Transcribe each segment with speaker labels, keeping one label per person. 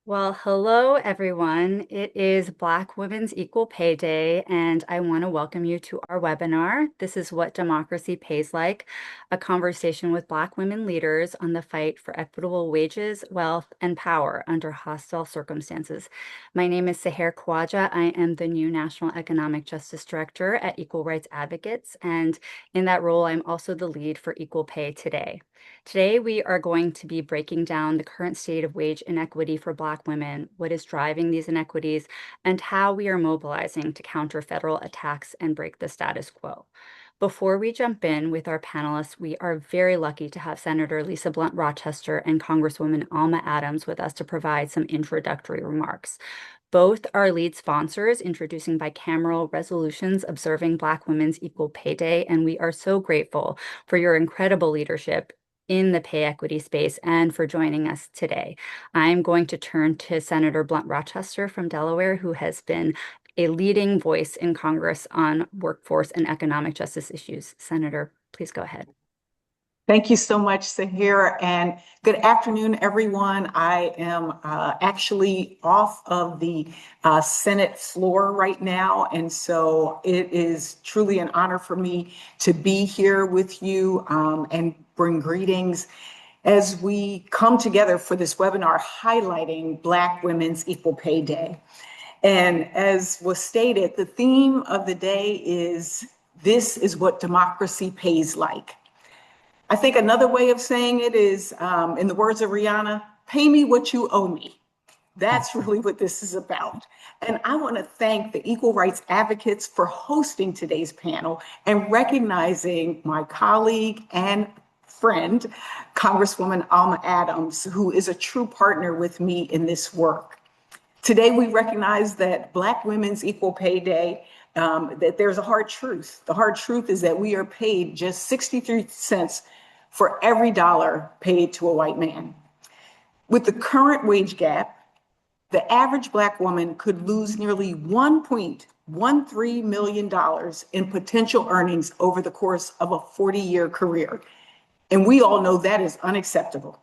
Speaker 1: Well, hello everyone. It is Black Women's Equal Pay Day, and I want to welcome you to our webinar. This is What Democracy Pays Like, a conversation with Black women leaders on the fight for equitable wages, wealth, and power under hostile circumstances. My name is Seher Khwaja. I am the new National Economic Justice Director at Equal Rights Advocates, and in that role, I'm also the lead for Equal Pay Today. Today, we are going to be breaking down the current state of wage inequity for Black women, what is driving these inequities, and how we are mobilizing to counter federal attacks and break the status quo. Before we jump in with our panelists, we are very lucky to have Senator Lisa Blunt Rochester and Congresswoman Alma Adams with us to provide some introductory remarks. Both are lead sponsors introducing bicameral resolutions observing Black women's equal pay day, and we are so grateful for your incredible leadership in the pay equity space and for joining us today. I'm going to turn to Senator Blunt Rochester from Delaware, who has been a leading voice in Congress on workforce and economic justice issues. Senator, please go ahead.
Speaker 2: Thank you so much, Sahir, and good afternoon, everyone. I am actually off of the Senate floor right now, and so it is truly an honor for me to be here with you and bring greetings as we come together for this webinar highlighting Black Women's Equal Pay Day. And as was stated, the theme of the day is, "This is what democracy pays like." I think another way of saying it is, in the words of Rihanna, pay me what you owe me. That's really what this is about. And I want to thank the Equal Rights Advocates for hosting today's panel and recognizing my colleague and friend, Congresswoman Alma Adams, who is a true partner with me in this work. Today, we recognize that Black Women's Equal Pay Day, that there's a hard truth. The hard truth is that we are paid just 63 cents for every dollar paid to a white man. With the current wage gap, the average Black woman could lose nearly $1.13 million in potential earnings over the course of a 40-year career. And we all know that is unacceptable.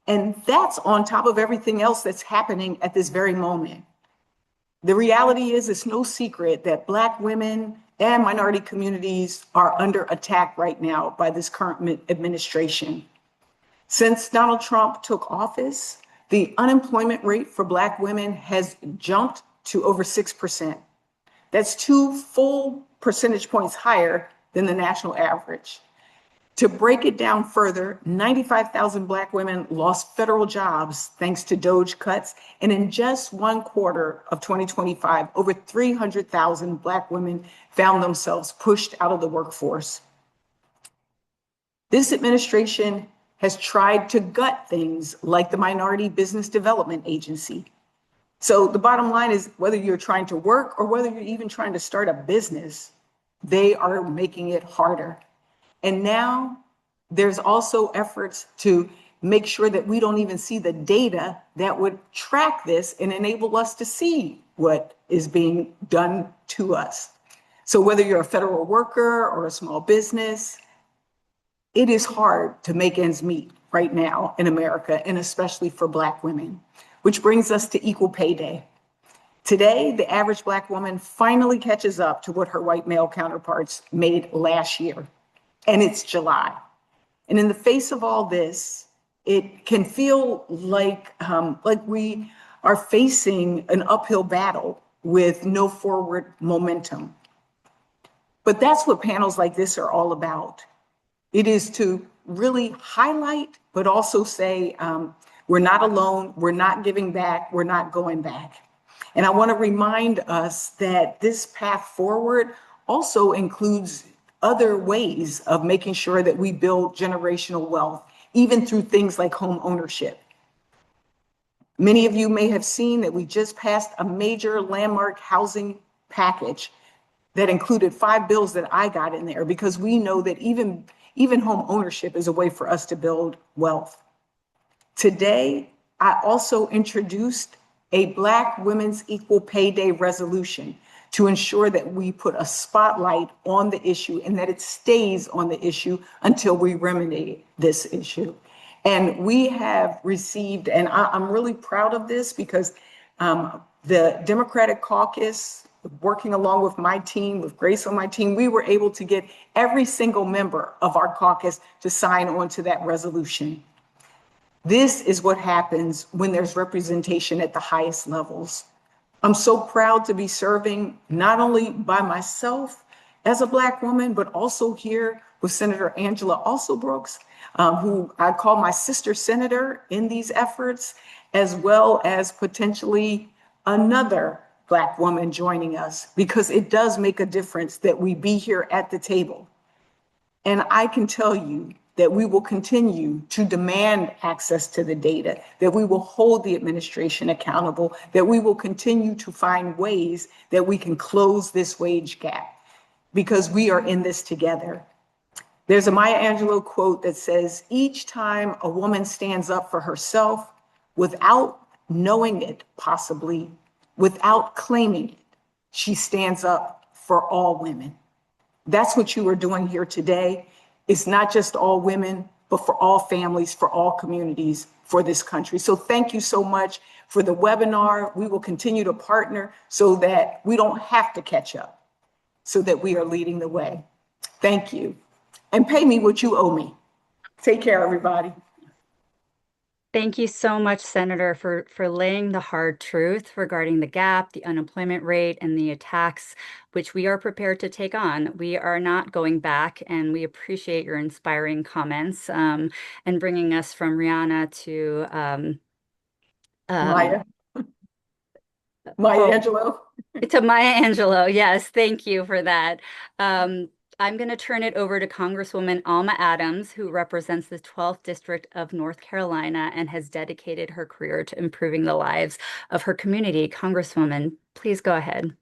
Speaker 2: And that's on top of everything else that's happening at this very moment. The reality is, it's no secret that Black women and minority communities are under attack right now by this current administration. Since Donald Trump took office, the unemployment rate for Black women has jumped to over 6%. That's 2 full percentage points higher than the national average. To break it down further, 95,000 Black women lost federal jobs thanks to DOGE cuts. And in just one quarter of 2025, over 300,000 Black women found themselves pushed out of the workforce. This administration has tried to gut things like the Minority Business Development Agency. So the bottom line is, whether you're trying to work or whether you're even trying to start a business, they are making it harder. And now there's also efforts to make sure that we don't even see the data that would track this and enable us to see what is being done to us. So whether you're a federal worker or a small business, it is hard to make ends meet right now in America, and especially for Black women, which brings us to Equal Pay Day. Today, the average Black woman finally catches up to what her white male counterparts made last year. And it's July. And in the face of all this, it can feel like we are facing an uphill battle with no forward momentum. But that's what panels like this are all about. It is to really highlight, but also say, we're not alone, we're not giving back, we're not going back. And I want to remind us that this path forward also includes other ways of making sure that we build generational wealth, even through things like home ownership. Many of you may have seen that we just passed a major landmark housing package that included 5 bills that I got in there, because we know that even home ownership is a way for us to build wealth. Today, I also introduced a Black Women's Equal Pay Day resolution to ensure that we put a spotlight on the issue and that it stays on the issue until we remedy this issue. And we have received, and I'm really proud of this because the Democratic caucus, working along with my team, with Grace on my team, we were able to get every single member of our caucus to sign on to that resolution. This is what happens when there's representation at the highest levels. I'm so proud to be serving not only by myself as a Black woman, but also here with Senator Angela Also Brooks, who I call my sister senator in these efforts, as well as potentially another Black woman joining us, because it does make a difference that we be here at the table. And I can tell you that we will continue to demand access to the data, that we will hold the administration accountable, that we will continue to find ways that we can close this wage gap because we are in this together. There's a Maya Angelou quote that says, each time a woman stands up for herself without knowing it, possibly, without claiming it, she stands up for all women. That's what you are doing here today. It's not just all women, but for all families, for all communities, for this country. So thank you so much for the webinar. We will continue to partner so that we don't have to catch up, so that we are leading the way. Thank you. And pay me what you owe me. Take care, everybody.
Speaker 1: Thank you so much, Senator, for laying the hard truth regarding the gap, the unemployment rate, and the attacks, which we are prepared to take on. We are not going back, and we appreciate your inspiring comments and bringing us from Rihanna to um,
Speaker 2: Maya, Maya
Speaker 1: oh,
Speaker 2: Angelou.
Speaker 1: to Maya Angelou. Yes, thank you for that. Um, I'm going to turn it over to Congresswoman Alma Adams, who represents the 12th District of North Carolina and has dedicated her career to improving the lives of her community. Congresswoman, please go ahead.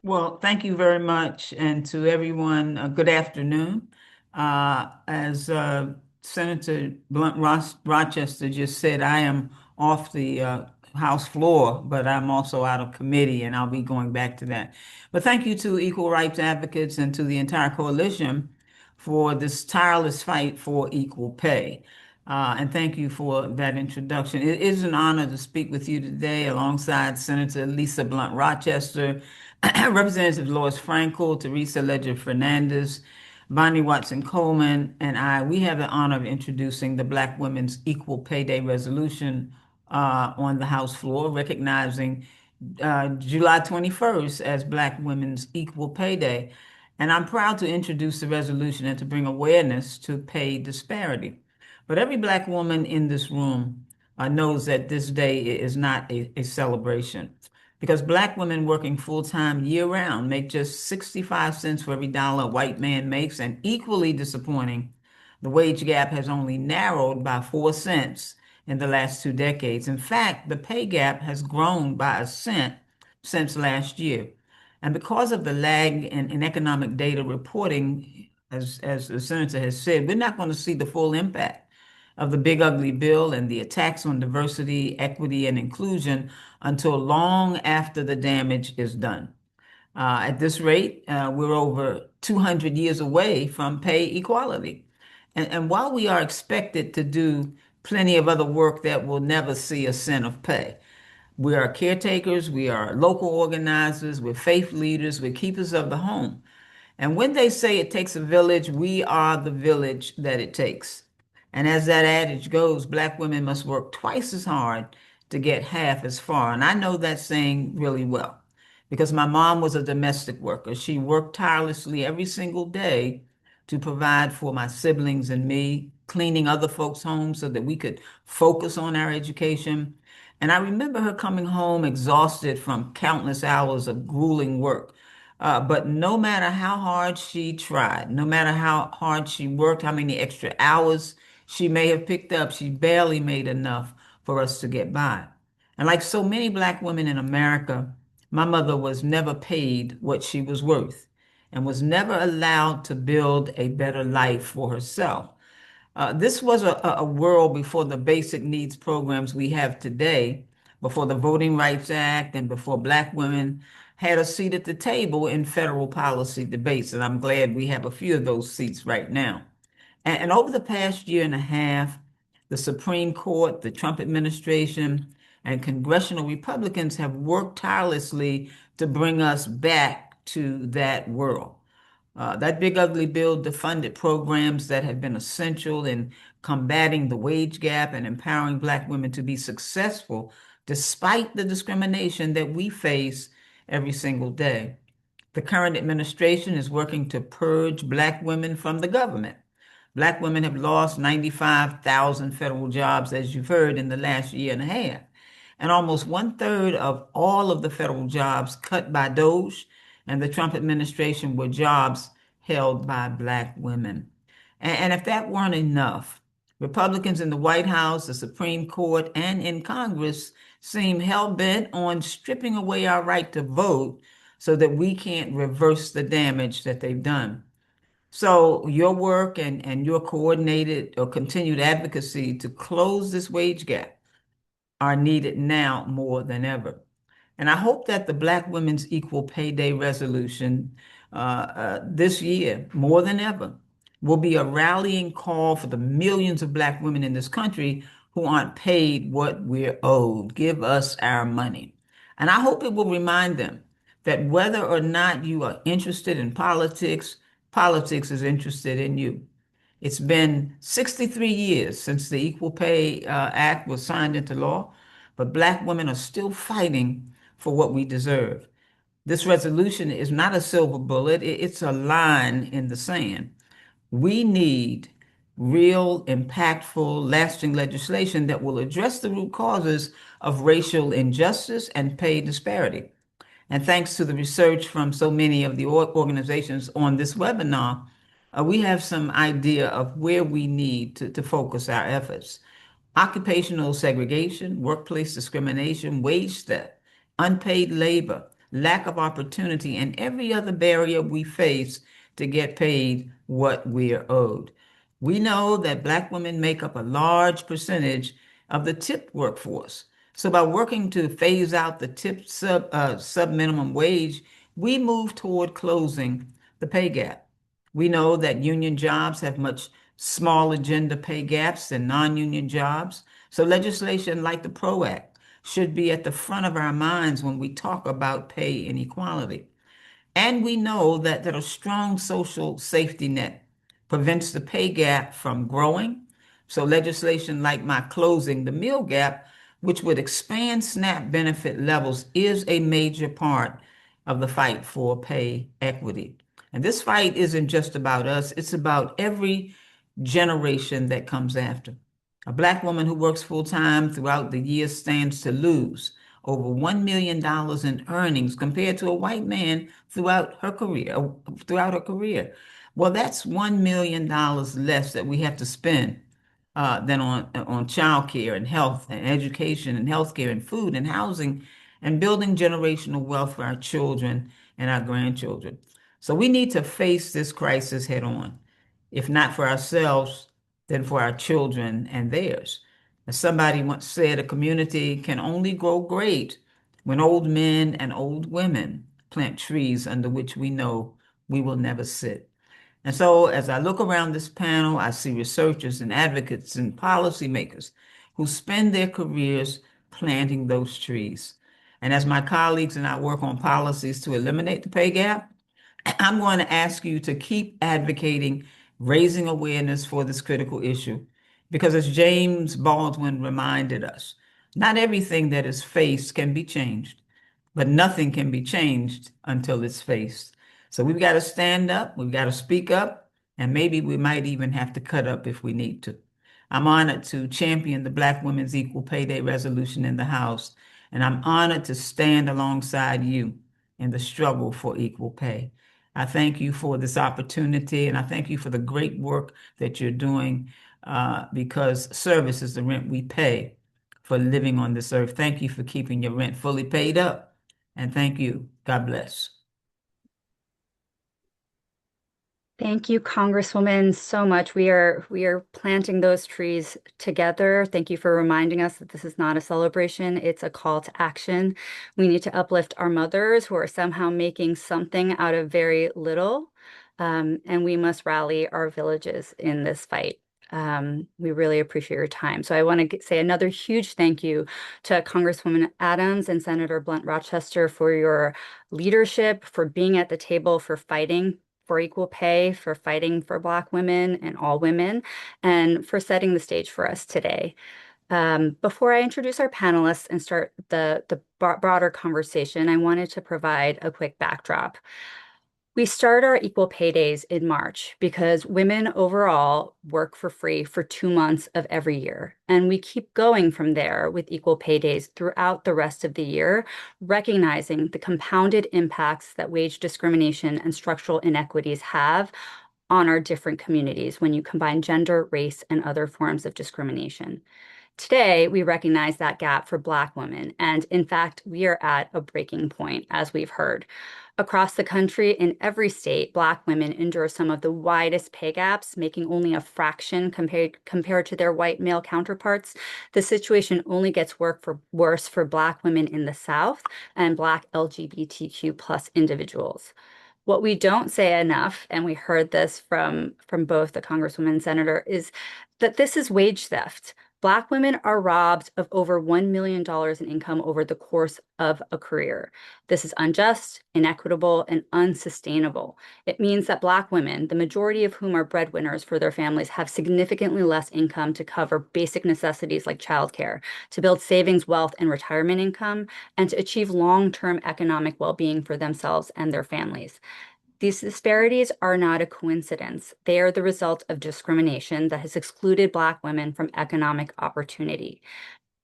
Speaker 3: Well, thank you very much. And to everyone, good afternoon. As Senator Blunt Rochester just said, I am off the House floor, but I'm also out of committee, and I'll be going back to that. But thank you to equal rights advocates and to the entire coalition for this tireless fight for equal pay. And thank you for that introduction. It is an honor to speak with you today alongside Senator Lisa Blunt Rochester, Representative Lois Frankel, Teresa Ledger Fernandez, Bonnie Watson Coleman, and I. We have the honor of introducing the Black Women's Equal Pay Day Resolution on the House floor, recognizing July 21st as Black Women's Equal Pay Day. And I'm proud to introduce the resolution and to bring awareness to pay disparity. But every Black woman in this room knows that this day is not a celebration because Black women working full-time year-round make just 65 cents for every dollar a white man makes, and equally disappointing, the wage gap has only narrowed by 4 cents in the last 2 decades. In fact, the pay gap has grown by a cent since last year. And because of the lag in economic data reporting, as the senator has said, we're not going to see the full impact of the big ugly bill and the attacks on diversity, equity, and inclusion until long after the damage is done. At this rate, we're over 200 years away from pay equality. And while we are expected to do plenty of other work that will never see a cent of pay, we are caretakers, we are local organizers, we're faith leaders, we're keepers of the home. And when they say it takes a village, we are the village that it takes. And as that adage goes, Black women must work twice as hard to get half as far. And I know that saying really well because my mom was a domestic worker. She worked tirelessly every single day to provide for my siblings and me, cleaning other folks' homes so that we could focus on our education. And I remember her coming home exhausted from countless hours of grueling work. But no matter how hard she tried, no matter how hard she worked, how many extra hours she may have picked up, she barely made enough for us to get by. And like so many Black women in America, my mother was never paid what she was worth and was never allowed to build a better life for herself. This was a world before the basic needs programs we have today, before the Voting Rights Act, and before Black women had a seat at the table in federal policy debates. And I'm glad we have a few of those seats right now. And over the past year and a half, The Supreme Court, the Trump administration, and congressional Republicans have worked tirelessly to bring us back to that world. That big ugly bill defunded programs that have been essential in combating the wage gap and empowering Black women to be successful despite the discrimination that we face every single day. The current administration is working to purge Black women from the government. Black women have lost 95,000 federal jobs, as you've heard, in the last year and a half. And almost one-third of all of the federal jobs cut by DOGE and the Trump administration were jobs held by Black women. And if that weren't enough, Republicans in the White House, the Supreme Court, and in Congress seem hell-bent on stripping away our right to vote so that we can't reverse the damage that they've done. So your work and your coordinated or continued advocacy to close this wage gap are needed now more than ever. And I hope that the Black Women's Equal Pay Day resolution this year, more than ever, will be a rallying call for the millions of Black women in this country who aren't paid what we're owed. Give us our money. And I hope it will remind them that whether or not you are interested in politics, politics is interested in you. It's been 63 years since the Equal Pay Act was signed into law, but Black women are still fighting for what we deserve. This resolution is not a silver bullet, it's a line in the sand. We need real, impactful, lasting legislation that will address the root causes of racial injustice and pay disparity. And thanks to the research from so many of the organizations on this webinar, we have some idea of where we need to focus our efforts. Occupational segregation, workplace discrimination, wage theft, unpaid labor, lack of opportunity, and every other barrier we face to get paid what we're owed. We know that Black women make up a large percentage of the tip workforce. So by working to phase out the tip sub minimum wage, we move toward closing the pay gap. We know that union jobs have much smaller gender pay gaps than non-union jobs. So legislation like the PRO Act should be at the front of our minds when we talk about pay inequality. And we know that a strong social safety net prevents the pay gap from growing. So legislation like my closing the meal gap, which would expand SNAP benefit levels, is a major part of the fight for pay equity. And this fight isn't just about us, it's about every generation that comes after. A Black woman who works full time throughout the year stands to lose over $1 million in earnings compared to a white man throughout her career. Well, that's $1 million less that we have to spend than on childcare and health and education and healthcare and food and housing and building generational wealth for our children and our grandchildren. So we need to face this crisis head on, if not for ourselves, then for our children and theirs. As somebody once said, a community can only grow great when old men and old women plant trees under which we know we will never sit. And so as I look around this panel, I see researchers and advocates and policymakers who spend their careers planting those trees. And as my colleagues and I work on policies to eliminate the pay gap, I'm going to ask you to keep advocating, raising awareness for this critical issue. Because as James Baldwin reminded us, not everything that is faced can be changed, but nothing can be changed until it's faced. So we've got to stand up, we've got to speak up, and maybe we might even have to cut up if we need to. I'm honored to champion the Black Women's Equal Pay Day resolution in the House, and I'm honored to stand alongside you in the struggle for equal pay. I thank you for this opportunity, and I thank you for the great work that you're doing because service is the rent we pay for living on this earth. Thank you for keeping your rent fully paid up, and thank you. God bless.
Speaker 1: Thank you, Congresswoman, so much. We are planting those trees together. Thank you for reminding us that this is not a celebration, it's a call to action. We need to uplift our mothers who are somehow making something out of very little, and we must rally our villages in this fight. We really appreciate your time. So I want to say another huge thank you to Congresswoman Adams and Senator Blunt Rochester for your leadership, for being at the table, for fighting for equal pay, for fighting for Black women and all women, and for setting the stage for us today. Before I introduce our panelists and start the broader conversation, I wanted to provide a quick backdrop. We start our equal pay days in March because women overall work for free for 2 months of every year. And we keep going from there with equal pay days throughout the rest of the year, recognizing the compounded impacts that wage discrimination and structural inequities have on our different communities when you combine gender, race, and other forms of discrimination. Today, we recognize that gap for Black women, and in fact, we are at a breaking point, as we've heard. Across the country, in every state, Black women endure some of the widest pay gaps, making only a fraction compared to their white male counterparts. The situation only gets worse for Black women in the South and Black LGBTQ plus individuals. What we don't say enough, and we heard this from both the Congresswoman and Senator, is that this is wage theft. Black women are robbed of over $1 million in income over the course of a career. This is unjust, inequitable, and unsustainable. It means that Black women, the majority of whom are breadwinners for their families, have significantly less income to cover basic necessities like childcare, to build savings, wealth, and retirement income, and to achieve long-term economic well-being for themselves and their families. These disparities are not a coincidence. They are the result of discrimination that has excluded Black women from economic opportunity.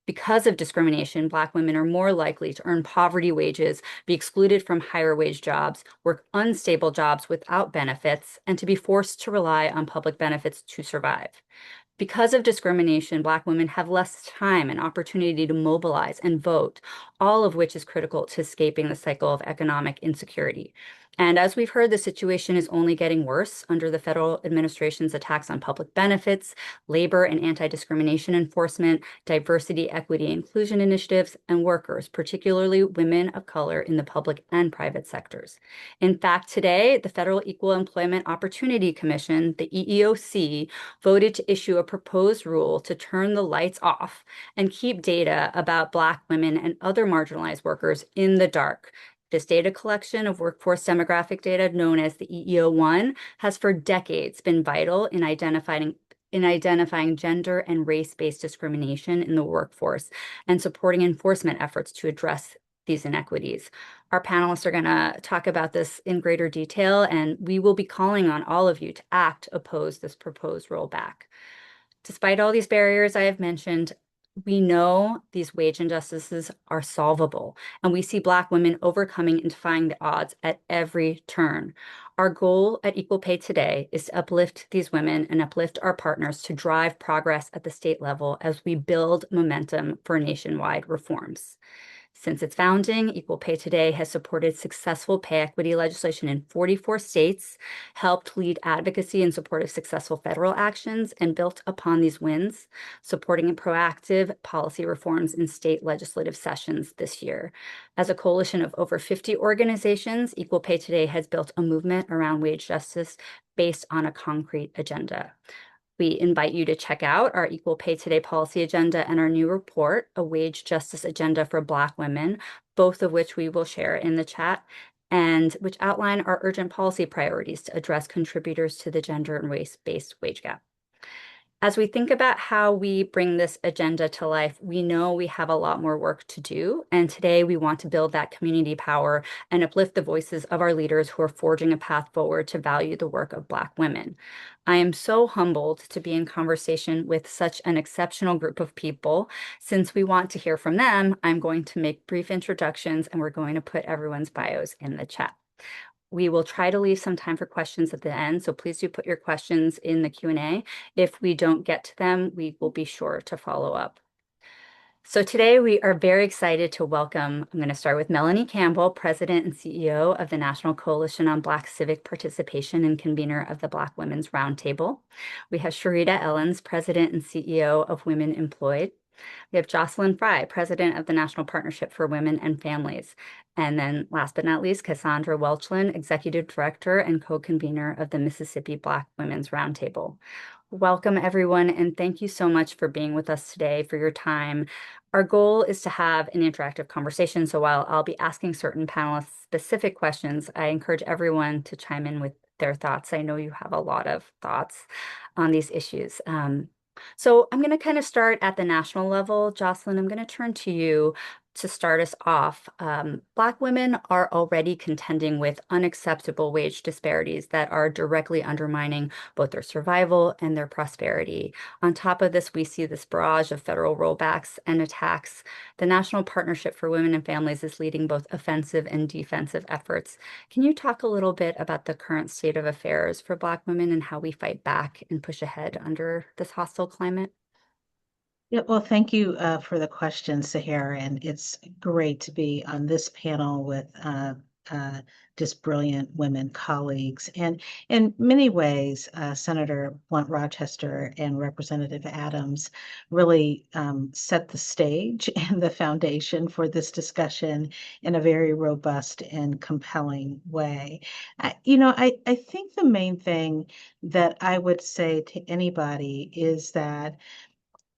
Speaker 1: Because of discrimination, Black women are more likely to earn poverty wages, be excluded from higher wage jobs, work unstable jobs without benefits, and to be forced to rely on public benefits to survive. Because of discrimination, Black women have less time and opportunity to mobilize and vote, all of which is critical to escaping the cycle of economic insecurity. And as we've heard, the situation is only getting worse under the federal administration's attacks on public benefits, labor and anti-discrimination enforcement, diversity, equity, inclusion initiatives, and workers, particularly women of color in the public and private sectors. In fact, today, the Federal Equal Employment Opportunity Commission, the EEOC, voted to issue a proposed rule to turn the lights off and keep data about Black women and other marginalized workers in the dark. This data collection of workforce demographic data, known as the EEO1, has for decades been vital in identifying gender and race-based discrimination in the workforce and supporting enforcement efforts to address these inequities. Our panelists are going to talk about this in greater detail, and we will be calling on all of you to oppose this proposed rollback. Despite all these barriers I have mentioned, we know these wage injustices are solvable, and we see Black women overcoming and defying the odds at every turn. Our goal at Equal Pay Today is to uplift these women and uplift our partners to drive progress at the state level as we build momentum for nationwide reforms. Since its founding, Equal Pay Today has supported successful pay equity legislation in 44 states, helped lead advocacy in support of successful federal actions, and built upon these wins, supporting proactive policy reforms in state legislative sessions this year. As a coalition of over 50 organizations, Equal Pay Today has built a movement around wage justice based on a concrete agenda. We invite you to check out our Equal Pay Today policy agenda and our new report, A Wage Justice Agenda for Black Women, both of which we will share in the chat, and which outline our urgent policy priorities to address contributors to the gender and race-based wage gap. As we think about how we bring this agenda to life, we know we have a lot more work to do. And today we want to build that community power and uplift the voices of our leaders who are forging a path forward to value the work of Black women. I am so humbled to be in conversation with such an exceptional group of people. Since we want to hear from them, I'm going to make brief introductions and we're going to put everyone's bios in the chat. We will try to leave some time for questions at the end, so please do put your questions in the Q&A. If we don't get to them, we will be sure to follow up. So today we are very excited to welcome, I'm going to start with Melanie Campbell, President and CEO of the National Coalition on Black Civic Participation and convener of the Black Women's Roundtable. We have Sharita Ellens, President and CEO of Women Employed. We have Jocelyn Fry, President of the National Partnership for Women and Families. And then last but not least, Cassandra Welchland, Executive Director and co-convener of the Mississippi Black Women's Roundtable. Welcome, everyone, and thank you so much for being with us today, for your time. Our goal is to have an interactive conversation, so while I'll be asking certain panelists specific questions, I encourage everyone to chime in with their thoughts. I know you have a lot of thoughts on these issues. So I'm going to kind of start at the national level. Jocelyn, I'm going to turn to you to start us off. Black women are already contending with unacceptable wage disparities that are directly undermining both their survival and their prosperity. On top of this, we see this barrage of federal rollbacks and attacks. The National Partnership for Women and Families is leading both offensive and defensive efforts. Can you talk a little bit about the current state of affairs for Black women and how we fight back and push ahead under this hostile climate?
Speaker 4: Yeah, well, thank you for the question, Sahar, and it's great to be on this panel with uh, just brilliant women colleagues. And in many ways, Senator Blunt Rochester and Representative Adams really set the stage and the foundation for this discussion in a very robust and compelling way. I think the main thing that I would say to anybody is that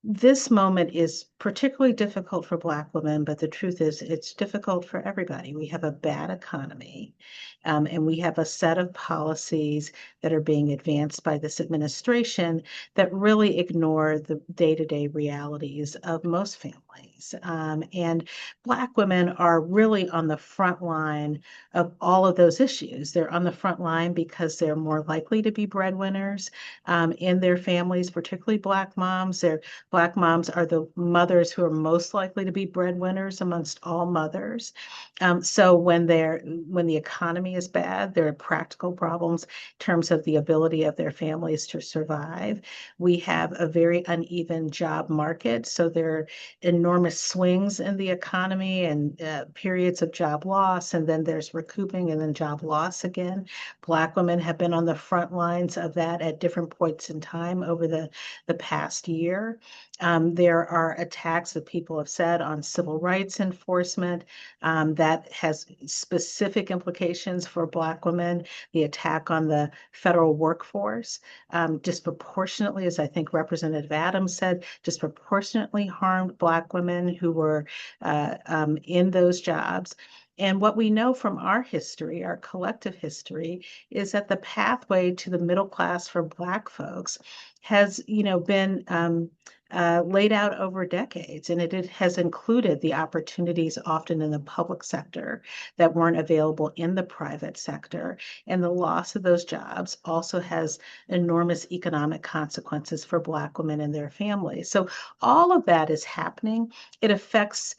Speaker 4: this moment is particularly difficult for Black women, but the truth is it's difficult for everybody. We have a bad economy, and we have a set of policies that are being advanced by this administration that really ignore the day-to-day realities of most families. And Black women are really on the front line of all of those issues. They're on the front line because they're more likely to be breadwinners in their families, particularly Black moms. Black moms are the mothers who are most likely to be breadwinners amongst all mothers. So when the economy is bad, there are practical problems in terms of the ability of their families to survive. We have a very uneven job market, so there are enormous swings in the economy and periods of job loss, and then there's recouping and then job loss again. Black women have been on the front lines of that at different points in time over the past year. There are attacks that people have said on civil rights enforcement that has specific implications for Black women. The attack on the federal workforce disproportionately, as I think Representative Adams said, disproportionately harmed Black women who were in those jobs. And what we know from our history, our collective history, is that the pathway to the middle class for Black folks has, been laid out over decades, and it has included the opportunities often in the public sector that weren't available in the private sector. And the loss of those jobs also has enormous economic consequences for Black women and their families. So all of that is happening. It affects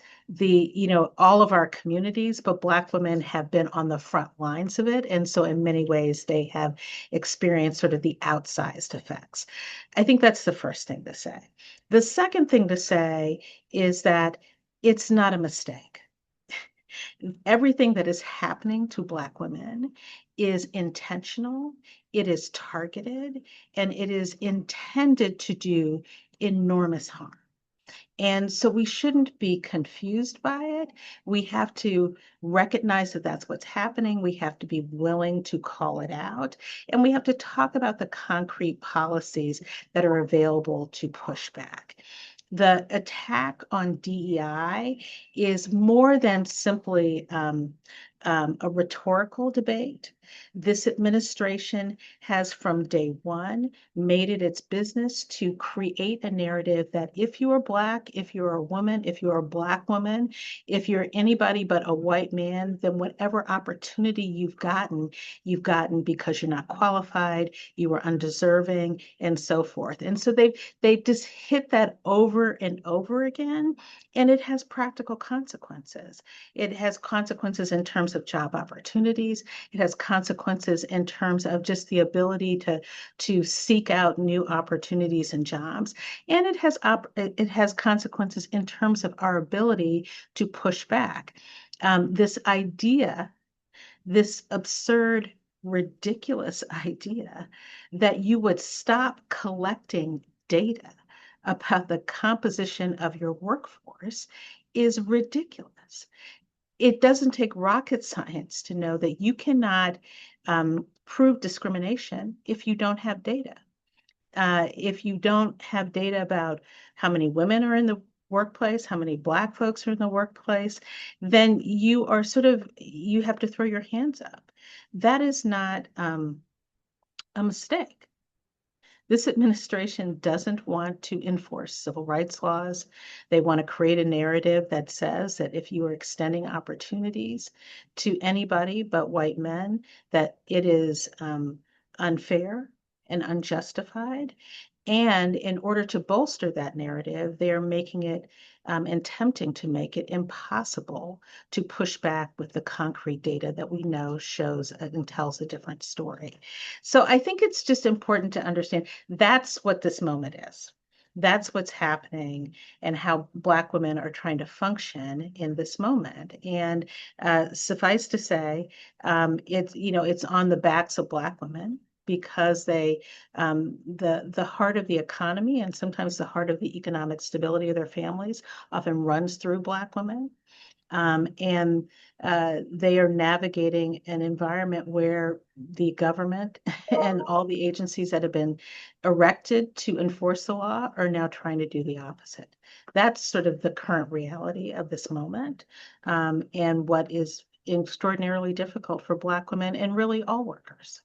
Speaker 4: all of our communities, but Black women have been on the front lines of it. And so in many ways, they have experienced sort of the outsized effects. I think that's the first thing to say. The second thing to say is that it's not a mistake. Everything that is happening to Black women is intentional, it is targeted, and it is intended to do enormous harm. And so we shouldn't be confused by it. We have to recognize that that's what's happening. We have to be willing to call it out. And we have to talk about the concrete policies that are available to push back. The attack on DEI is more than simply a rhetorical debate. This administration has from day one made it its business to create a narrative that if you are Black, if you're a woman, if you're a Black woman, if you're anybody but a white man, then whatever opportunity you've gotten because you're not qualified, you were undeserving, and so forth. And so they've just hit that over and over again, and it has practical consequences. It has consequences in terms of job opportunities. It has consequences in terms of just the ability to seek out new opportunities and jobs. And it has consequences in terms of our ability to push back. This idea, this absurd, ridiculous idea that you would stop collecting data about the composition of your workforce is ridiculous. It doesn't take rocket science to know that you cannot prove discrimination if you don't have data. If you don't have data about how many women are in the workplace, how many Black folks are in the workplace, then you have to throw your hands up. That is not a mistake. This administration doesn't want to enforce civil rights laws. They want to create a narrative that says that if you are extending opportunities to anybody but white men, that it is unfair and unjustified. And in order to bolster that narrative, they are making it and attempting to make it impossible to push back with the concrete data that we know shows and tells a different story. So I think it's just important to understand that's what this moment is. That's what's happening and how Black women are trying to function in this moment. And suffice to say, it's on the backs of Black women because the heart of the economy and sometimes the heart of the economic stability of their families often runs through Black women. And they are navigating an environment where the government and all the agencies that have been erected to enforce the law are now trying to do the opposite. That's sort of the current reality of this moment, and what is extraordinarily difficult for Black women and really all workers.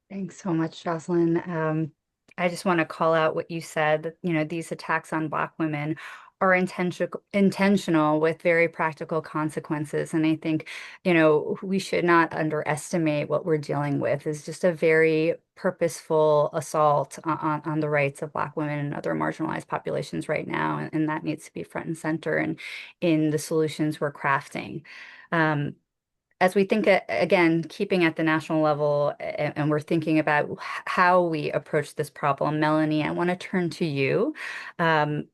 Speaker 1: Thanks so much, Jocelyn. I just want to call out what you said, that, these attacks on Black women are intentional with very practical consequences. And I think, we should not underestimate what we're dealing with is just a very purposeful assault on the rights of Black women and other marginalized populations right now. And that needs to be front and center in the solutions we're crafting. Um, as we think, again, keeping at the national level, and we're thinking about how we approach this problem, Melanie, I want to turn to you. Um,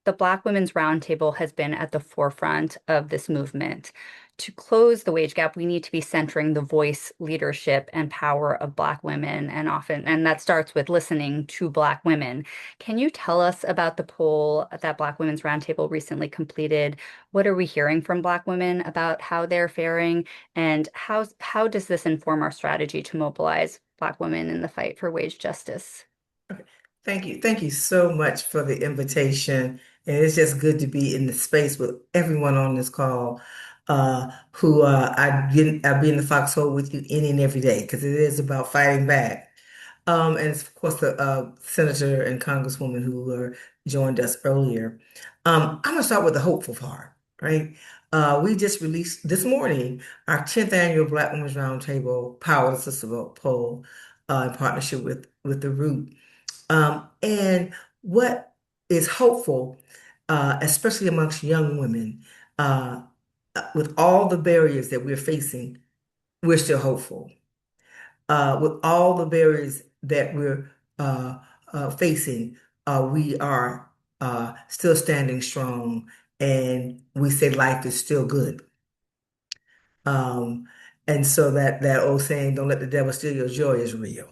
Speaker 1: the Black Women's Roundtable has been at the forefront of this movement. To close the wage gap, we need to be centering the voice, leadership, and power of Black women, and that starts with listening to Black women. Can you tell us about the poll that Black Women's Roundtable recently completed? What are we hearing from Black women about how they're faring, and how does this inform our strategy to mobilize Black women in the fight for wage justice?
Speaker 5: Okay. Thank you. Thank you so much for the invitation. And it's just good to be in the space with everyone on this call, who I'll be in the foxhole with you any and every day because it is about fighting back. And it's, of course, the senator and congresswoman who joined us earlier. I'm gonna start with the hopeful part, right? We just released this morning our 10th annual Black Women's Roundtable Power to Sister Vote poll, in partnership with the Root. And what is hopeful, especially amongst young women, uh, with all the barriers that we're facing, we're still hopeful. With all the barriers that we're facing, we are still standing strong, and we say life is still good. Um, and so that old saying, "Don't let the devil steal your joy," is real,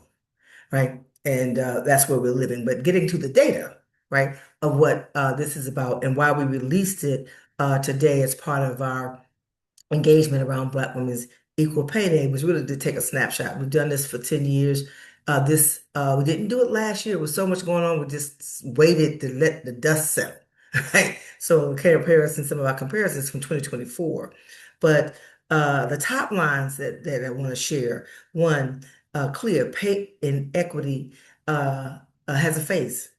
Speaker 5: right? And that's where we're living. But getting to the data, right, of what this is about and why we released it today as part of our engagement around Black women's equal pay day was really to take a snapshot. We've done this for 10 years. This we didn't do it last year with so much going on. We just waited to let the dust settle, right? So comparison, some of our comparisons from 2024. But the top lines that I want to share, one, clear pay inequity has a face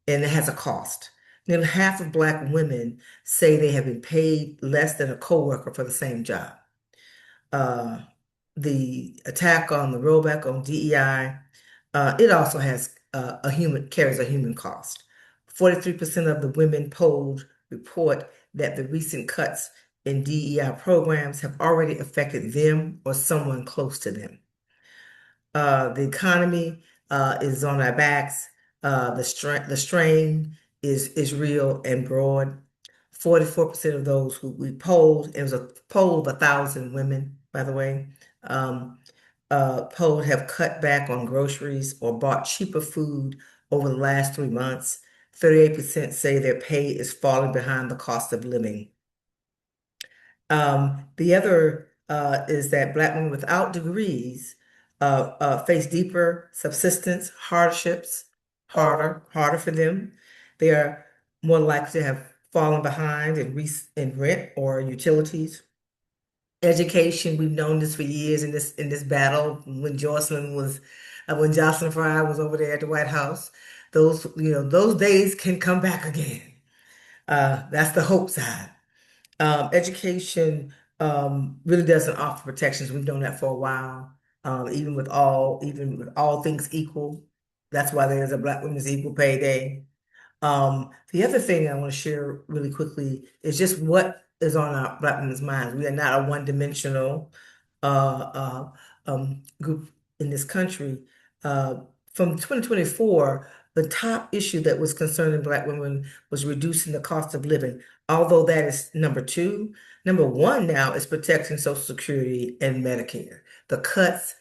Speaker 5: and it has a cost. Nearly half of Black women say they have been paid less than a coworker for the same job. Uh, the attack on the rollback on DEI, it also has carries a human cost. 43% of the women polled report that the recent cuts in DEI programs have already affected them or someone close to them. The economy is on our backs. The strain is real and broad. 44% of those who we polled, it was a poll of 1,000 women, by the way, um, poll have cut back on groceries or bought cheaper food over the last 3 months. 38% say their pay is falling behind the cost of living. The other is that Black women without degrees face deeper subsistence hardships, harder for them. They are more likely to have fallen behind in rent or utilities. Education, we've known this for years in this battle. When Jocelyn Fry was over there at the White House, those days can come back again. That's the hope side. Education really doesn't offer protections. We've known that for a while. Even with all things equal, that's why there's a Black Women's Equal Pay Day. The other thing I want to share really quickly is just what is on our Black women's minds. We are not a one-dimensional group in this country. Uh, from 2024, the top issue that was concerning Black women was reducing the cost of living. Although that is number two, number one now is protecting Social Security and Medicare. The cuts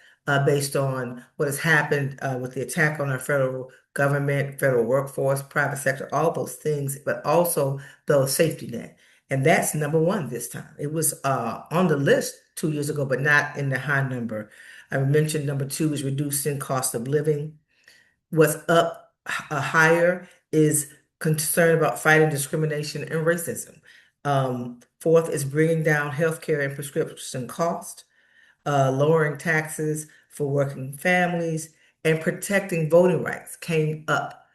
Speaker 5: based on what has happened with the attack on our federal government, federal workforce, private sector, all those things, but also the safety net. And that's number one this time. It was on the list 2 years ago, but not in the high number. I mentioned number two is reducing cost of living. What's up higher is concern about fighting discrimination and racism. Fourth is bringing down healthcare and prescription costs, lowering taxes for working families, and protecting voting rights came up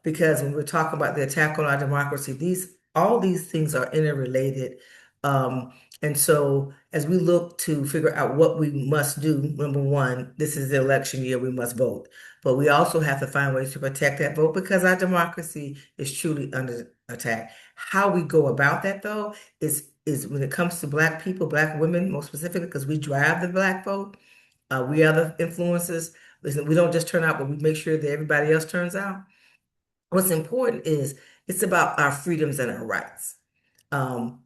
Speaker 5: because when we're talking about the attack on our democracy, all these things are interrelated. Um, and so, as we look to figure out what we must do, number one, this is the election year, we must vote. But we also have to find ways to protect that vote because our democracy is truly under attack. How we go about that, though, is when it comes to Black people, Black women, more specifically, because we drive the Black vote. We are the influencers. Listen, we don't just turn out, but we make sure that everybody else turns out. What's important is it's about our freedoms and our rights. Um,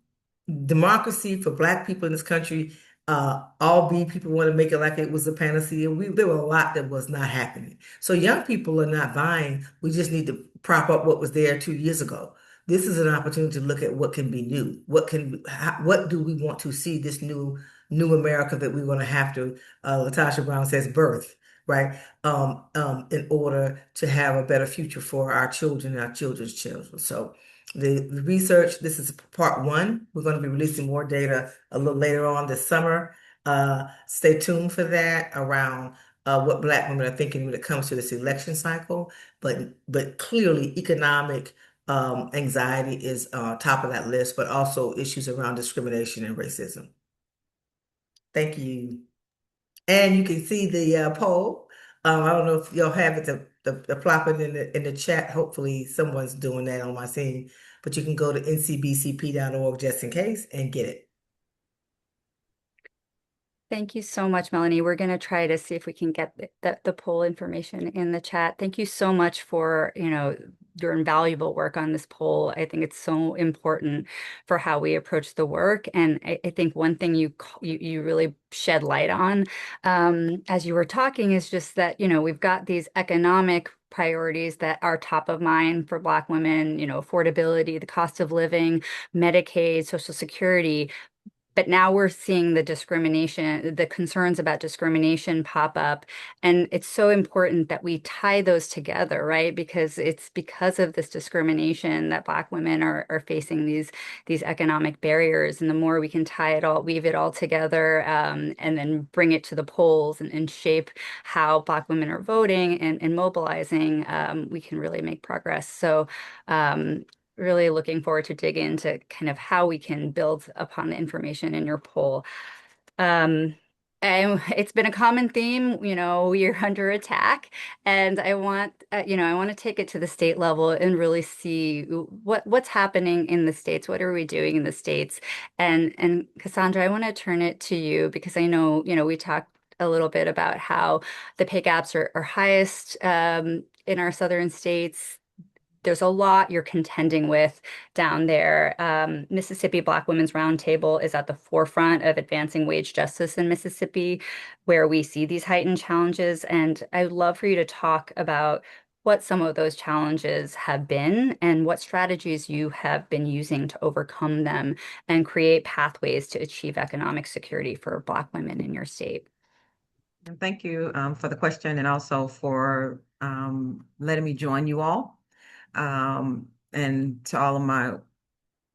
Speaker 5: Democracy for Black people in this country, albeit people want to make it like it was a panacea, there were a lot that was not happening. So young people are not buying. We just need to prop up what was there 2 years ago. This is an opportunity to look at what can be new. What do we want to see this new America that we're going to have to, Latasha Brown says, birth, right? In order to have a better future for our children and our children's children. So the research, this is part one. We're going to be releasing more data a little later on this summer. Stay tuned for that around what Black women are thinking when it comes to this election cycle. But clearly, economic anxiety is top of that list, but also issues around discrimination and racism. Thank you. And you can see the poll. I don't know if y'all have it the plop it in the chat. Hopefully someone's doing that on my scene. But you can go to ncbcp.org just in case and get it.
Speaker 1: Thank you so much, Melanie. We're going to try to see if we can get the poll information in the chat. Thank you so much for, your invaluable work on this poll. I think it's so important for how we approach the work. And I think one thing you really shed light on as you were talking is just that, we've got these economic priorities that are top of mind for Black women, affordability, the cost of living, Medicaid, Social Security. But now we're seeing the discrimination, the concerns about discrimination pop up. And it's so important that we tie those together, right? Because it's because of this discrimination that Black women are facing these economic barriers. And the more we can tie it all, weave it all together, and then bring it to the polls and shape how Black women are voting and mobilizing, we can really make progress. So really looking forward to dig into kind of how we can build upon the information in your poll. And it's been a common theme, you're under attack, and I want to take it to the state level and really see what's happening in the states. What are we doing in the states? And Cassandra, I want to turn it to you because I know, we talked a little bit about how the pay gaps are highest in our southern states. there's a lot you're contending with down there. Mississippi Black Women's Roundtable is at the forefront of advancing wage justice in Mississippi, where we see these heightened challenges. And I'd love for you to talk about what some of those challenges have been and what strategies you have been using to overcome them and create pathways to achieve economic security for Black women in your state.
Speaker 6: And thank you for the question and also for letting me join you all. And to all of my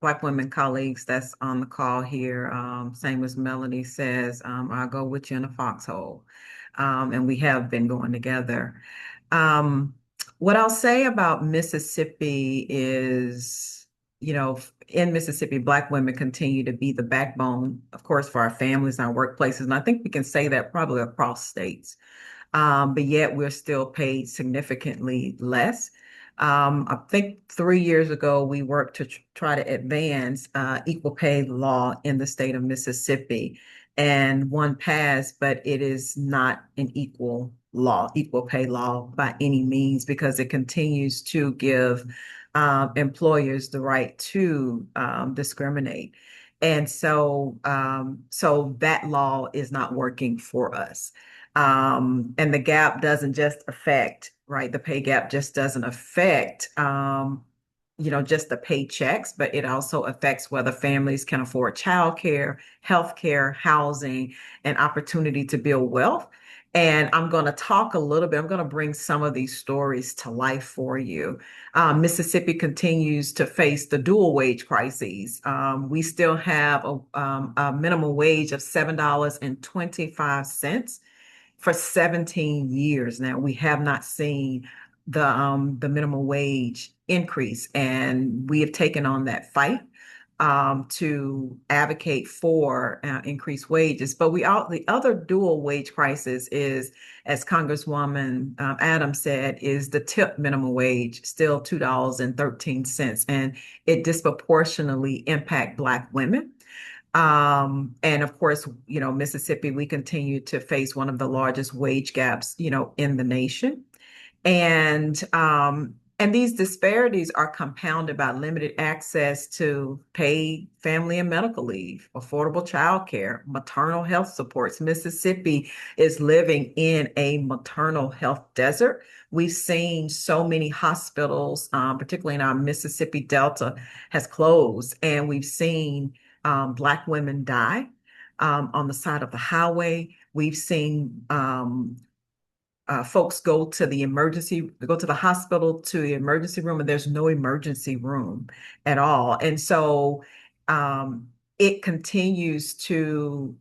Speaker 6: Black women colleagues that's on the call here, same as Melanie says, I'll go with you in a foxhole. And we have been going together. Um, what I'll say about Mississippi is, in Mississippi, Black women continue to be the backbone, of course, for our families and our workplaces. And I think we can say that probably across states. But yet we're still paid significantly less. I think 3 years ago, we worked to try to advance equal pay law in the state of Mississippi, and one passed, but it is not an equal pay law by any means, because it continues to give employers the right to discriminate. And so that law is not working for us. And the gap doesn't just affect, right? The pay gap just doesn't affect, just the paychecks, but it also affects whether families can afford childcare, healthcare, housing, and opportunity to build wealth. And I'm going to talk a little bit, I'm going to bring some of these stories to life for you. Mississippi continues to face the dual wage crises. We still have a minimum wage of $7.25 for 17 years now. We have not seen the minimum wage increase, and we have taken on that fight to advocate for increased wages. But the other dual wage crisis is, as Congresswoman Adams said, is the tip minimum wage, still $2.13, and it disproportionately impact Black women. And of course, Mississippi, we continue to face one of the largest wage gaps, in the nation. And these disparities are compounded by limited access to paid family and medical leave, affordable child care, maternal health supports. Mississippi is living in a maternal health desert. We've seen so many hospitals, particularly in our Mississippi Delta, has closed, and we've seen Black women die on the side of the highway. We've seen folks go to the hospital, to the emergency room, and there's no emergency room at all. And so it continues to,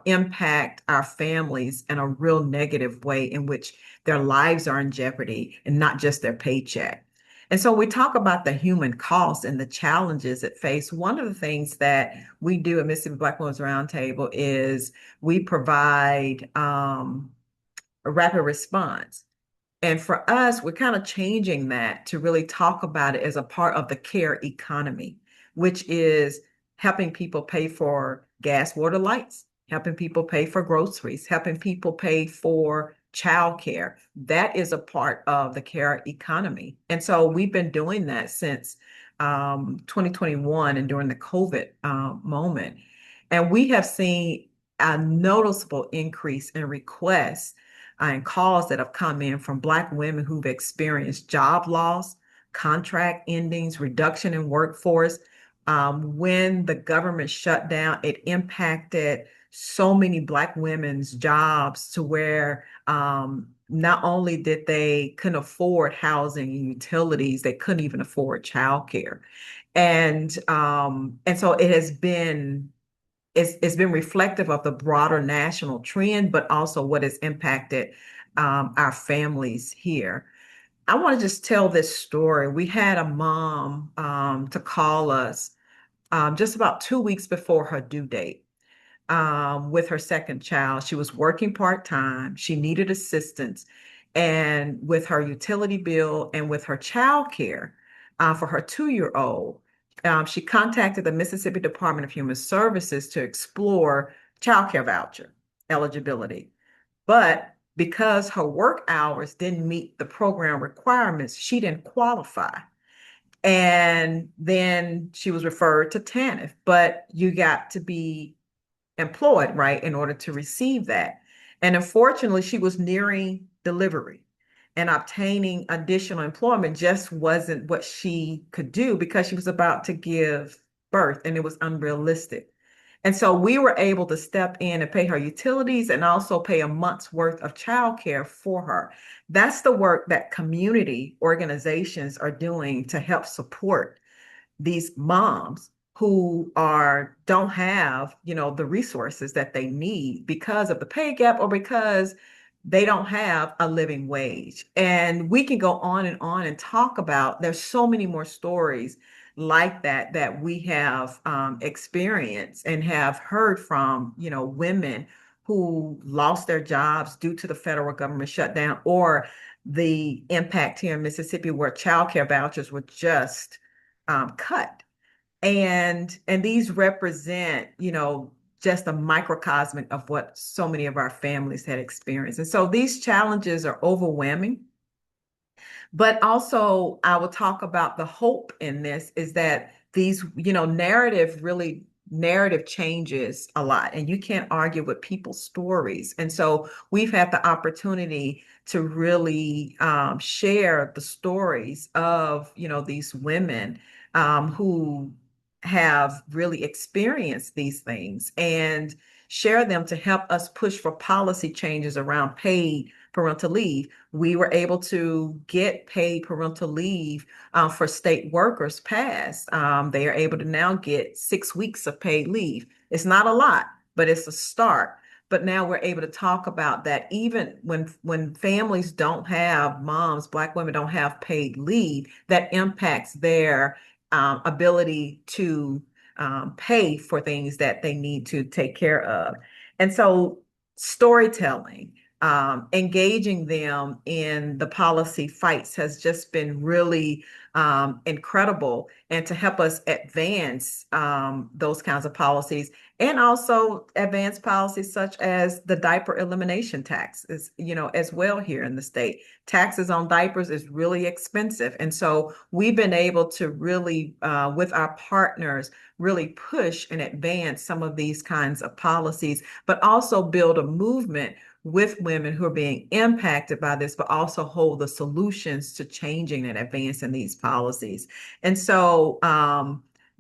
Speaker 6: impact our families in a real negative way, in which their lives are in jeopardy and not just their paycheck. And so we talk about the human cost and the challenges it face. One of the things that we do at Mississippi Black Women's Roundtable is we provide a rapid response. And for us, we're kind of changing that to really talk about it as a part of the care economy, which is helping people pay for gas, water, lights, helping people pay for groceries, helping people pay for childcare. That is a part of the care economy. And so we've been doing that since 2021 and during the COVID moment. And we have seen a noticeable increase in requests and calls that have come in from Black women who've experienced job loss, contract endings, reduction in workforce. When the government shut down, it impacted so many Black women's jobs to where not only did they couldn't afford housing and utilities, they couldn't even afford childcare. And so it's been reflective of the broader national trend, but also what has impacted our families here. I want to just tell this story. We had a mom to call us just about 2 weeks before her due date with her second child. She was working part-time. She needed assistance, and with her utility bill and with her child care for her 2-year-old. She contacted the Mississippi Department of Human Services to explore child care voucher eligibility. But because her work hours didn't meet the program requirements, she didn't qualify. And then she was referred to TANF, but you got to be employed, right, in order to receive that. And unfortunately, she was nearing delivery, and obtaining additional employment just wasn't what she could do because she was about to give birth and it was unrealistic. And so we were able to step in and pay her utilities and also pay a month's worth of childcare for her. That's the work that community organizations are doing to help support these moms who are don't have, the resources that they need because of the pay gap or because they don't have a living wage. And we can go on and talk about, there's so many more stories like that we have experienced and have heard from, women who lost their jobs due to the federal government shutdown or the impact here in Mississippi where childcare vouchers were just cut. And these represent, just a microcosmic of what so many of our families had experienced. And so these challenges are overwhelming. But also, I will talk about the hope in this is that these, narrative changes a lot, and you can't argue with people's stories. And so we've had the opportunity to really share the stories of, these women who have really experienced these things and share them to help us push for policy changes around paid parental leave. We were able to get paid parental leave for state workers passed. They are able to now get 6 weeks of paid leave. It's not a lot, but it's a start. But now we're able to talk about that even when families don't have moms, Black women don't have paid leave, that impacts their ability to pay for things that they need to take care of. And so storytelling, engaging them in the policy fights has just been really incredible, and to help us advance those kinds of policies and also advance policies such as the diaper elimination tax is, as well here in the state. Taxes on diapers is really expensive. And so we've been able to really, with our partners, really push and advance some of these kinds of policies, but also build a movement with women who are being impacted by this, but also hold the solutions to changing and advancing these policies. And so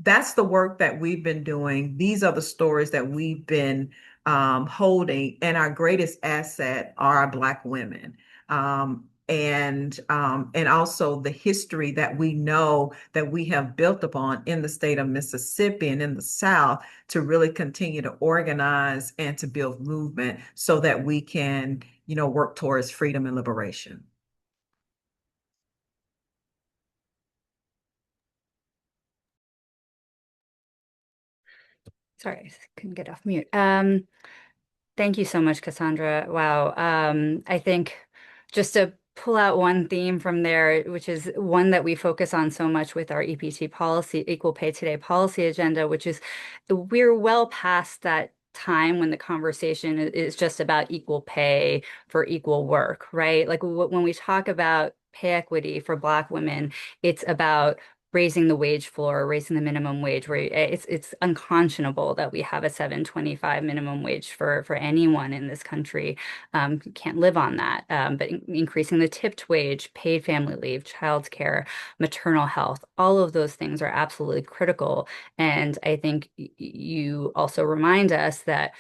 Speaker 6: that's the work that we've been doing. These are the stories that we've been holding, and our greatest asset are our Black women. And also the history that we know that we have built upon in the state of Mississippi and in the South to really continue to organize and to build movement so that we can, work towards freedom and liberation.
Speaker 1: Sorry, I couldn't get off mute. Thank you so much, Cassandra. Wow. I think just to pull out one theme from there, which is one that we focus on so much with our EPT policy, Equal Pay Today policy agenda, which is we're well past that time when the conversation is just about equal pay for equal work, right? Like when we talk about pay equity for Black women, it's about raising the wage floor, raising the minimum wage, where it's unconscionable that we have a 7.25 minimum wage for anyone in this country. Can't live on that. But increasing the tipped wage, paid family leave, childcare, maternal health, all of those things are absolutely critical. And I think you also remind us that,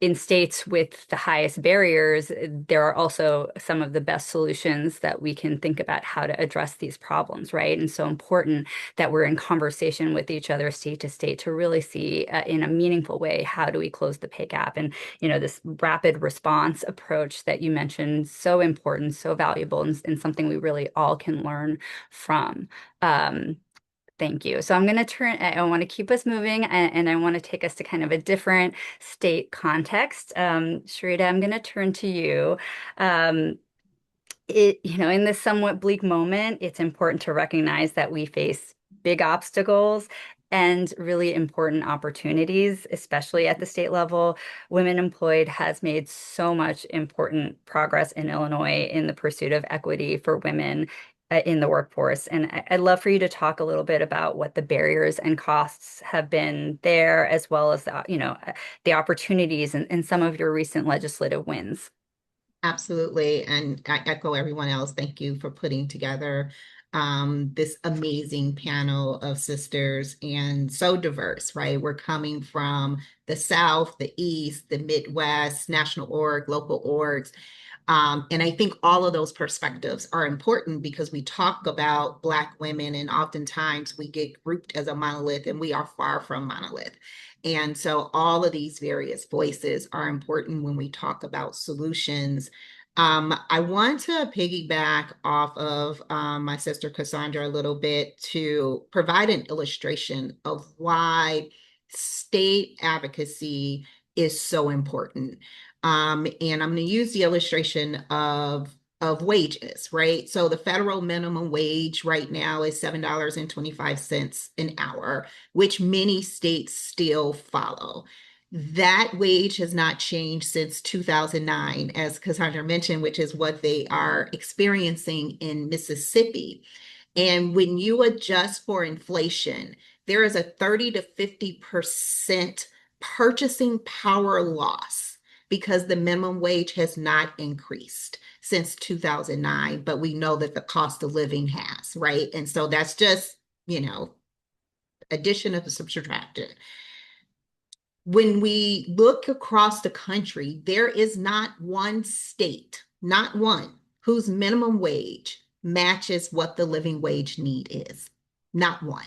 Speaker 1: in states with the highest barriers, there are also some of the best solutions that we can think about how to address these problems, right? And so important that we're in conversation with each other state to state to really see in a meaningful way, how do we close the pay gap? And, this rapid response approach that you mentioned, so important, so valuable, and something we really all can learn from. Thank you. So I'm going to I want to keep us moving, and I want to take us to kind of a different state context. Sharita, I'm going to turn to you. Um, in this somewhat bleak moment, it's important to recognize that we face big obstacles and really important opportunities, especially at the state level. Women Employed has made so much important progress in Illinois in the pursuit of equity for women in the workforce. And I'd love for you to talk a little bit about what the barriers and costs have been there, as well as the opportunities and some of your recent legislative wins.
Speaker 7: Absolutely. And I echo everyone else. Thank you for putting together this amazing panel of sisters and so diverse, right? We're coming from the South, the East, the Midwest, national org, local orgs. And I think all of those perspectives are important because we talk about Black women and oftentimes we get grouped as a monolith, and we are far from monolith. And so all of these various voices are important when we talk about solutions. I want to piggyback off of my sister Cassandra a little bit to provide an illustration of why state advocacy is so important. And I'm going to use the illustration of wages, right? So the federal minimum wage right now is $7.25 an hour, which many states still follow. That wage has not changed since 2009, as Cassandra mentioned, which is what they are experiencing in Mississippi. And when you adjust for inflation, there is a 30 to 50% purchasing power loss because the minimum wage has not increased since 2009, but we know that the cost of living has, right? And so that's just, addition of the subtraction. When we look across the country, there is not one state, not one, whose minimum wage matches what the living wage need is. Not one.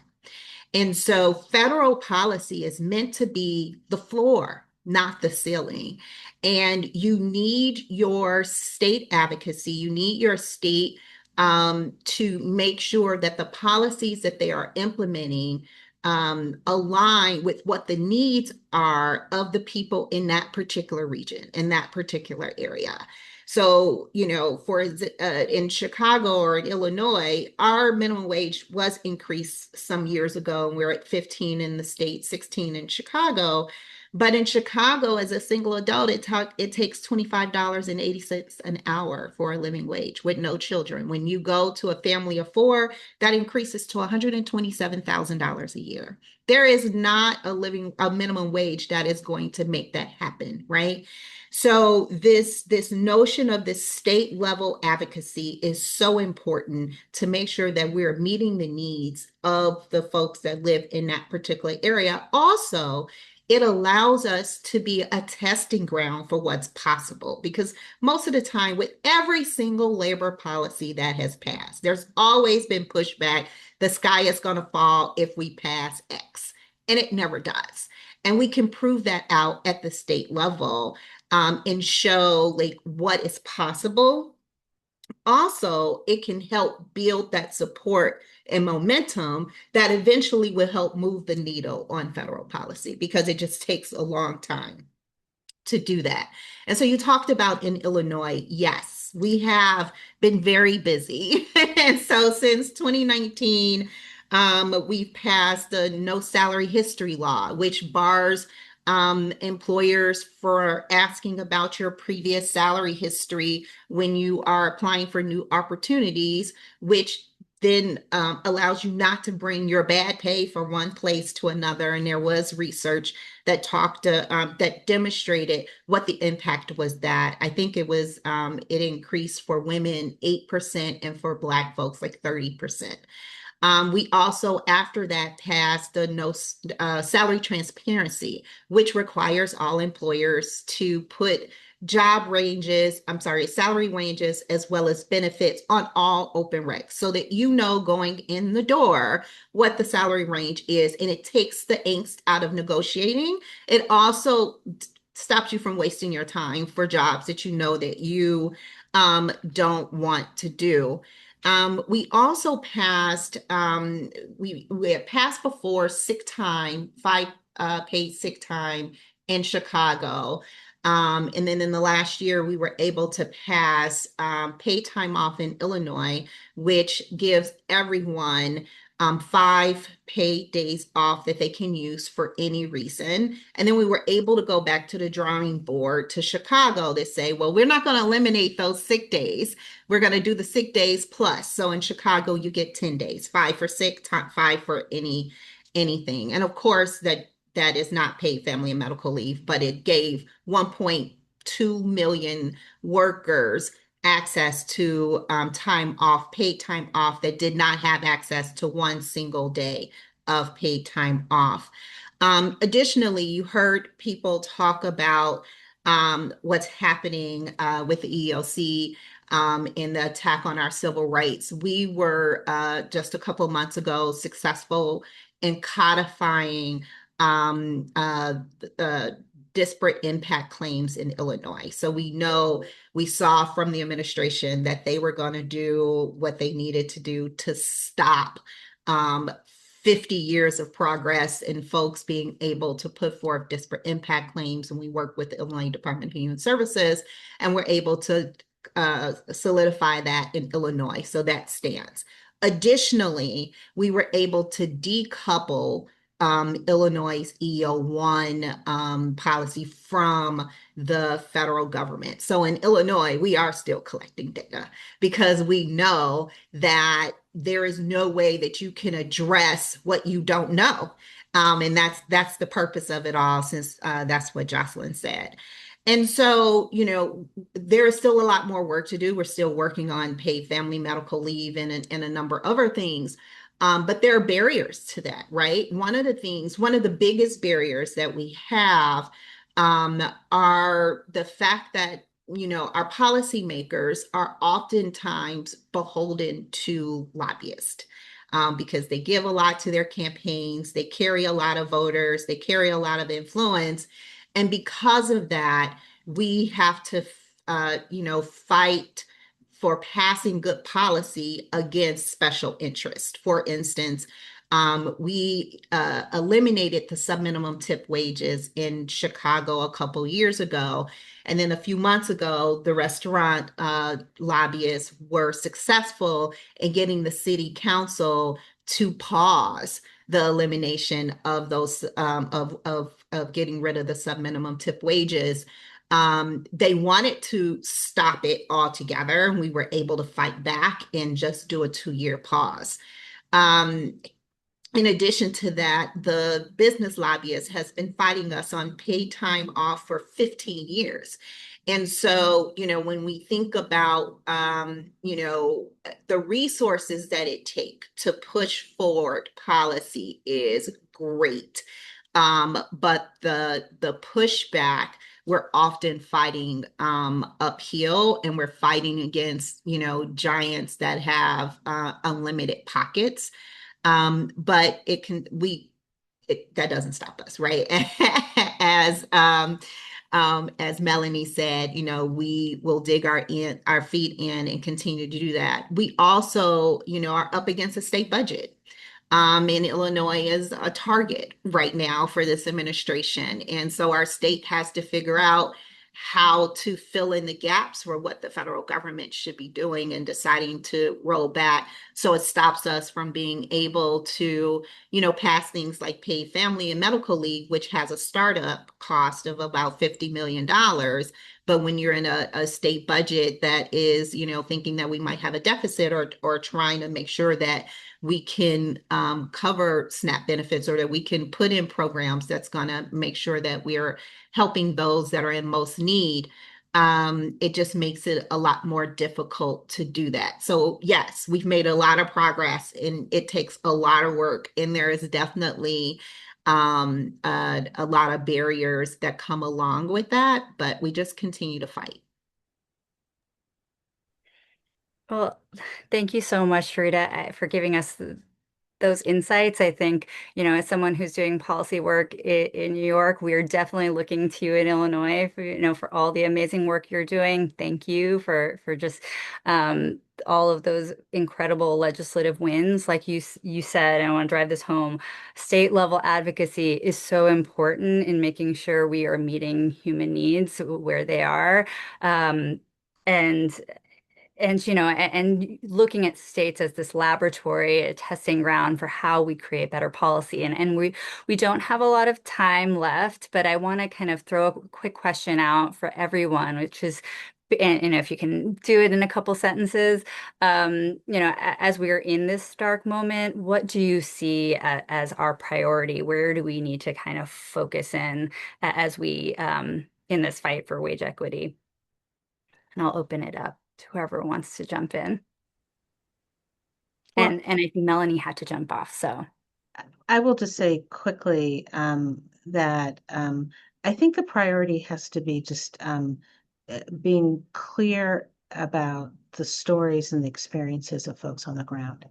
Speaker 7: And so federal policy is meant to be the floor, not the ceiling. And you need your state advocacy, you need your state to make sure that the policies that they are implementing align with what the needs are of the people in that particular region, in that particular area. So, in Chicago or in Illinois, our minimum wage was increased some years ago, and we're at 15 in the state, 16 in Chicago. But in Chicago, as a single adult, it takes $25.80 an hour for a living wage with no children. When you go to a family of four, that increases to $127,000 a year. There is not a minimum wage that is going to make that happen, right? So this notion of this state level advocacy is so important to make sure that we're meeting the needs of the folks that live in that particular area. Also, it allows us to be a testing ground for what's possible, because most of the time with every single labor policy that has passed, there's always been pushback. The sky is going to fall if we pass X, and it never does. And we can prove that out at the state level and show like what is possible. Also, it can help build that support and momentum that eventually will help move the needle on federal policy, because it just takes a long time to do that. And so you talked about in Illinois, yes, we have been very busy. And so since 2019, we've passed the no salary history law, which bars employers for asking about your previous salary history when you are applying for new opportunities, which then allows you not to bring your bad pay from one place to another. And there was research that that demonstrated what the impact was. That I think it was it increased for women 8% and for Black folks like 30%. We also, after that, passed the no salary transparency, which requires all employers to put salary ranges as well as benefits on all open recs, so that going in the door what the salary range is, and it takes the angst out of negotiating. It also stops you from wasting your time for jobs that that you don't want to do. We also passed, we had passed before sick time, paid sick time in Chicago. And then in the last year, we were able to pass paid time off in Illinois, which gives everyone 5 paid days off that they can use for any reason. And then we were able to go back to the drawing board to Chicago to say, well, we're not going to eliminate those sick days. We're going to do the sick days plus. So in Chicago, you get 10 days, 5 for sick, 5 for anything. And of course, that is not paid family and medical leave, but it gave 1.2 million workers access to time off, paid time off that did not have access to one single day of paid time off. Additionally, you heard people talk about what's happening with the EEOC in the attack on our civil rights. We were just a couple months ago successful in codifying um, uh, uh, disparate impact claims in Illinois. So we saw from the administration that they were going to do what they needed to do to stop um, 50 years of progress in folks being able to put forth disparate impact claims. And we work with the Illinois Department of Human Services, and we're able to solidify that in Illinois. So that stands. Additionally, we were able to decouple Illinois' EO1 policy from the federal government. So in Illinois, we are still collecting data because we know that there is no way that you can address what you don't know. And that's the purpose of it all, since that's what Jocelyn said. And so, there is still a lot more work to do. We're still working on paid family medical leave and a number of other things. But there are barriers to that, right? One of the biggest barriers that we have are the fact that, our policymakers are oftentimes beholden to lobbyists. Because they give a lot to their campaigns, they carry a lot of voters, they carry a lot of influence. And because of that, we have to, fight for passing good policy against special interest. For instance, we eliminated the subminimum tip wages in Chicago a couple years ago. And then a few months ago, the restaurant lobbyists were successful in getting the city council to pause the elimination of those of getting rid of the subminimum tip wages. They wanted to stop it altogether, and we were able to fight back and just do a 2-year pause. In addition to that, the business lobbyist has been fighting us on paid time off for 15 years. And so, when we think about, the resources that it takes to push forward policy is great. But the pushback, we're often fighting uphill, and we're fighting against, giants that have unlimited pockets. But that doesn't stop us, right? As Melanie said, we will dig our feet in and continue to do that. We also, are up against a state budget. And Illinois is a target right now for this administration. And so our state has to figure out how to fill in the gaps for what the federal government should be doing and deciding to roll back, so it stops us from being able to, pass things like paid family and medical leave, which has a startup cost of about $50 million. But when you're in a state budget that is, thinking that we might have a deficit, or trying to make sure that we can cover SNAP benefits, or that we can put in programs that's going to make sure that we're helping those that are in most need, it just makes it a lot more difficult to do that. So yes, we've made a lot of progress, and it takes a lot of work. And there is definitely a lot of barriers that come along with that, but we just continue to fight.
Speaker 1: Well, thank you so much, Rita, for giving us those insights. I think, as someone who's doing policy work in New York, we're definitely looking to you in Illinois for, for all the amazing work you're doing. Thank you for just all of those incredible legislative wins. Like you said, and I want to drive this home, state level advocacy is so important in making sure we are meeting human needs where they are. And and and looking at states as this laboratory, a testing ground for how we create better policy. And we don't have a lot of time left, but I want to kind of throw a quick question out for everyone, which is, and if you can do it in a couple sentences, as we are in this dark moment, what do you see as our priority? Where do we need to kind of focus in as we in this fight for wage equity? And I'll open it up to whoever wants to jump in.
Speaker 4: Well,
Speaker 1: And I think Melanie had to jump off, so.
Speaker 4: I will just say quickly that I think the priority has to be just being clear about the stories and the experiences of folks on the ground.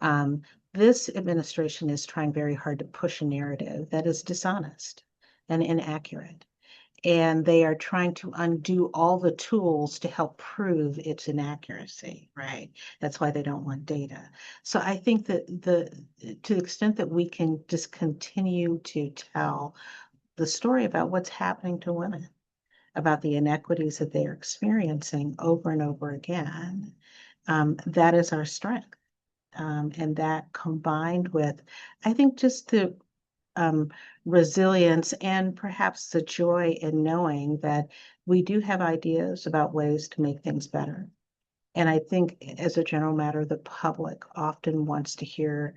Speaker 4: Um, this administration is trying very hard to push a narrative that is dishonest and inaccurate. And they are trying to undo all the tools to help prove its inaccuracy, right? That's why they don't want data. So I think that to the extent that we can just continue to tell the story about what's happening to women, about the inequities that they are experiencing over and over again, that is our strength. And that combined with, I think, just the um, resilience and perhaps the joy in knowing that we do have ideas about ways to make things better. And I think, as a general matter, the public often wants to hear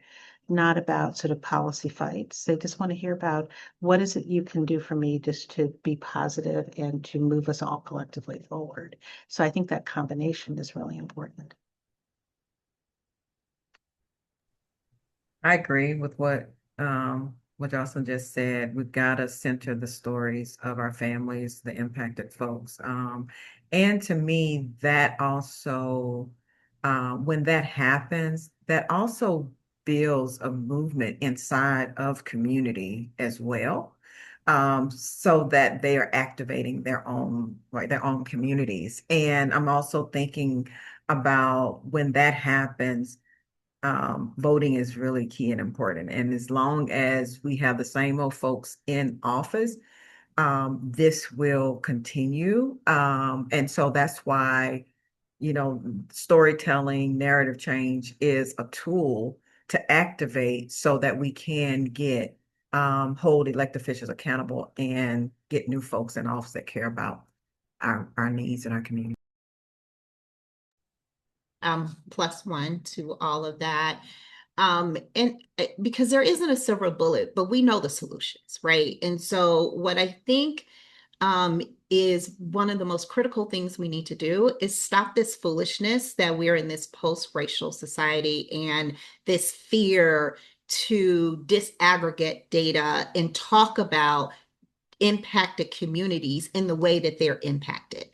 Speaker 4: not about sort of policy fights. They just want to hear about what is it you can do for me just to be positive and to move us all collectively forward. So I think that combination is really important.
Speaker 6: I agree with what Jocelyn just said. We've got to center the stories of our families, the impacted folks. And to me, that also, when that happens, that also builds a movement inside of community as well. So that they are activating their own, right, their own communities. And I'm also thinking about when that happens, voting is really key and important. And as long as we have the same old folks in office, this will continue. And so that's why, storytelling, narrative change is a tool to activate so that we can hold elected officials accountable and get new folks in office that care about our needs in our community.
Speaker 7: Plus one to all of that. And because there isn't a silver bullet, but we know the solutions, right? And so what I think is one of the most critical things we need to do is stop this foolishness that we're in this post-racial society and this fear to disaggregate data and talk about impacted communities in the way that they're impacted.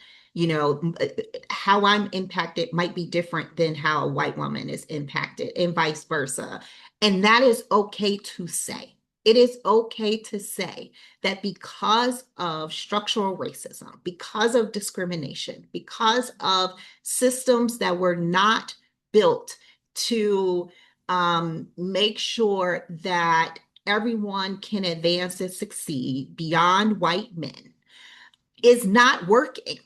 Speaker 7: How I'm impacted might be different than how a white woman is impacted, and vice versa. And that is okay to say. It is okay to say that because of structural racism, because of discrimination, because of systems that were not built to make sure that everyone can advance and succeed beyond white men, is not working.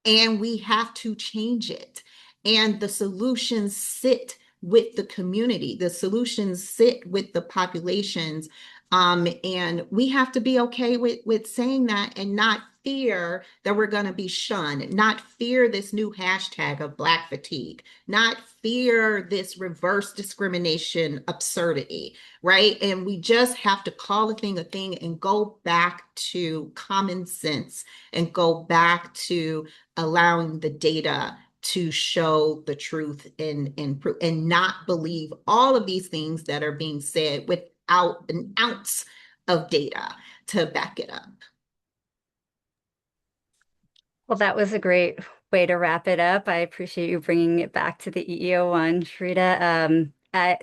Speaker 7: And we have to change it. And the solutions sit with the community, the solutions sit with the populations. And we have to be okay with saying that and not fear that we're going to be shunned, not fear this new hashtag of Black fatigue, not fear this reverse discrimination absurdity, right? And we just have to call a thing and go back to common sense and go back to allowing the data to show the truth and not believe all of these things that are being said without an ounce of data to back it up.
Speaker 1: Well, that was a great way to wrap it up. I appreciate you bringing it back to the EEO1, Shrita.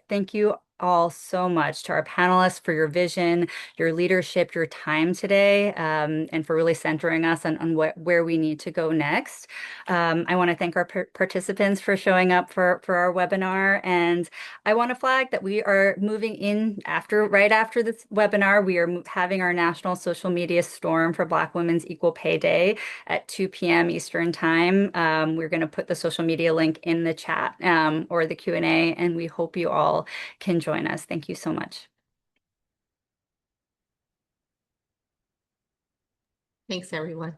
Speaker 1: Thank you all so much, to our panelists, for your vision, your leadership, your time today, and for really centering us on where we need to go next. I want to thank our participants for showing up for our webinar. And I want to flag that we are moving in right after this webinar. We are having our National Social Media Storm for Black Women's Equal Pay Day at 2 p.m. Eastern Time. We're going to put the social media link in the chat or the Q&A, and we hope you all can join us. Thank you so much.
Speaker 7: Thanks, everyone.